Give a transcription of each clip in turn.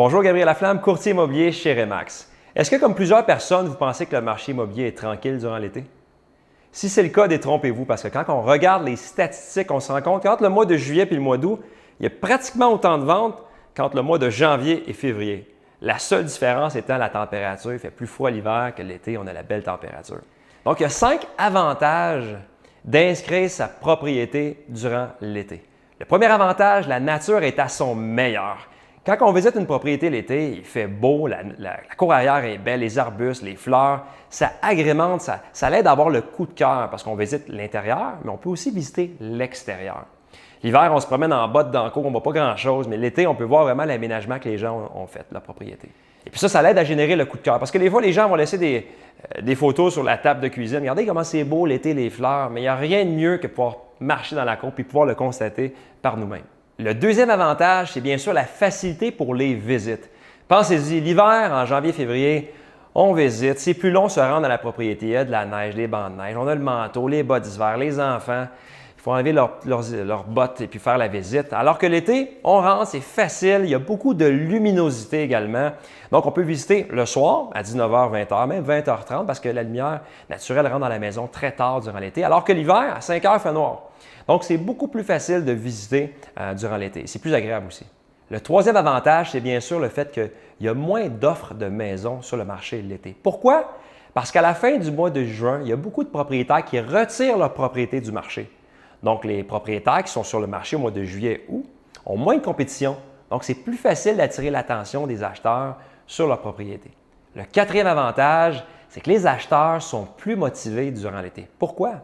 Bonjour, Gabriel Laflamme, courtier immobilier chez Remax. Est-ce que, comme plusieurs personnes, vous pensez que le marché immobilier est tranquille durant l'été? Si c'est le cas, détrompez-vous, parce que quand on regarde les statistiques, on se rend compte qu'entre le mois de juillet et le mois d'août, il y a pratiquement autant de ventes qu'entre le mois de janvier et février. La seule différence étant la température. Il fait plus froid l'hiver que l'été, on a la belle température. Donc, il y a 5 avantages d'inscrire sa propriété durant l'été. Le premier avantage, la nature est à son meilleur. Quand on visite une propriété l'été, il fait beau, la cour arrière est belle, les arbustes, les fleurs, ça agrémente, ça l'aide à avoir le coup de cœur parce qu'on visite l'intérieur, mais on peut aussi visiter l'extérieur. L'hiver, on se promène en bas dans la cour, on ne voit pas grand-chose, mais l'été, on peut voir vraiment l'aménagement que les gens ont fait de la propriété. Et puis ça l'aide à générer le coup de cœur parce que des fois, les gens vont laisser des photos sur la table de cuisine. Regardez comment c'est beau l'été, les fleurs, mais il n'y a rien de mieux que pouvoir marcher dans la cour et pouvoir le constater par nous-mêmes. Le deuxième avantage, c'est bien sûr la facilité pour les visites. Pensez-y, l'hiver, en janvier-février, on visite. C'est plus long de se rendre à la propriété. Il y a de la neige, des bancs de neige, on a le manteau, les bas d'hiver, les enfants. Il faut enlever leurs bottes et puis faire la visite. Alors que l'été, on rentre, c'est facile. Il y a beaucoup de luminosité également. Donc, on peut visiter le soir à 19h, 20h, même 20h30 parce que la lumière naturelle rentre dans la maison très tard durant l'été. Alors que l'hiver, à 5h, il fait noir. Donc, c'est beaucoup plus facile de visiter durant l'été. C'est plus agréable aussi. Le troisième avantage, c'est bien sûr le fait qu'il y a moins d'offres de maisons sur le marché l'été. Pourquoi? Parce qu'à la fin du mois de juin, il y a beaucoup de propriétaires qui retirent leur propriété du marché. Donc, les propriétaires qui sont sur le marché au mois de juillet-août ont moins de compétition. Donc, c'est plus facile d'attirer l'attention des acheteurs sur leur propriété. Le quatrième avantage, c'est que les acheteurs sont plus motivés durant l'été. Pourquoi?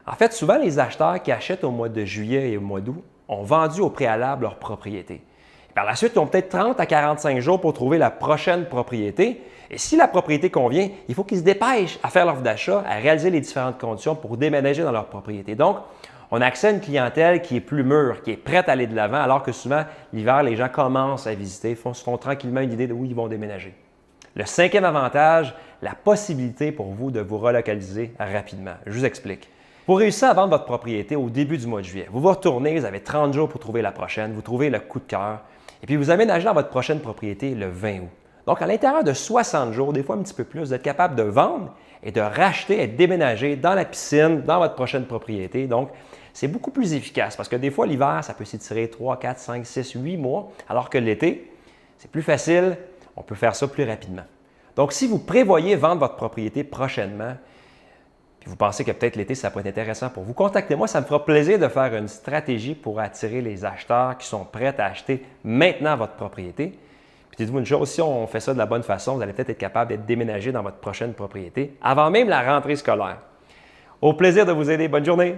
En fait, souvent, les acheteurs qui achètent au mois de juillet et au mois d'août ont vendu au préalable leur propriété. Et par la suite, ils ont peut-être 30 à 45 jours pour trouver la prochaine propriété. Et si la propriété convient, il faut qu'ils se dépêchent à faire l'offre d'achat, à réaliser les différentes conditions pour déménager dans leur propriété. Donc, on a accès à une clientèle qui est plus mûre, qui est prête à aller de l'avant, alors que souvent, l'hiver, les gens commencent à visiter, se font tranquillement une idée de où ils vont déménager. Le cinquième avantage, la possibilité pour vous de vous relocaliser rapidement. Je vous explique. Pour réussir à vendre votre propriété au début du mois de juillet, vous vous retournez, vous avez 30 jours pour trouver la prochaine, vous trouvez le coup de cœur, et puis vous aménagez dans votre prochaine propriété le 20 août. Donc, à l'intérieur de 60 jours, des fois un petit peu plus, vous êtes capable de vendre et de racheter et de déménager dans la piscine, dans votre prochaine propriété. Donc, c'est beaucoup plus efficace parce que des fois, l'hiver, ça peut s'étirer 3, 4, 5, 6, 8 mois, alors que l'été, c'est plus facile, on peut faire ça plus rapidement. Donc, si vous prévoyez vendre votre propriété prochainement, puis vous pensez que peut-être l'été, ça pourrait être intéressant pour vous, contactez-moi, ça me fera plaisir de faire une stratégie pour attirer les acheteurs qui sont prêts à acheter maintenant votre propriété. Puis dites-vous une chose, si on fait ça de la bonne façon, vous allez peut-être être capable d'être déménagé dans votre prochaine propriété avant même la rentrée scolaire. Au plaisir de vous aider. Bonne journée!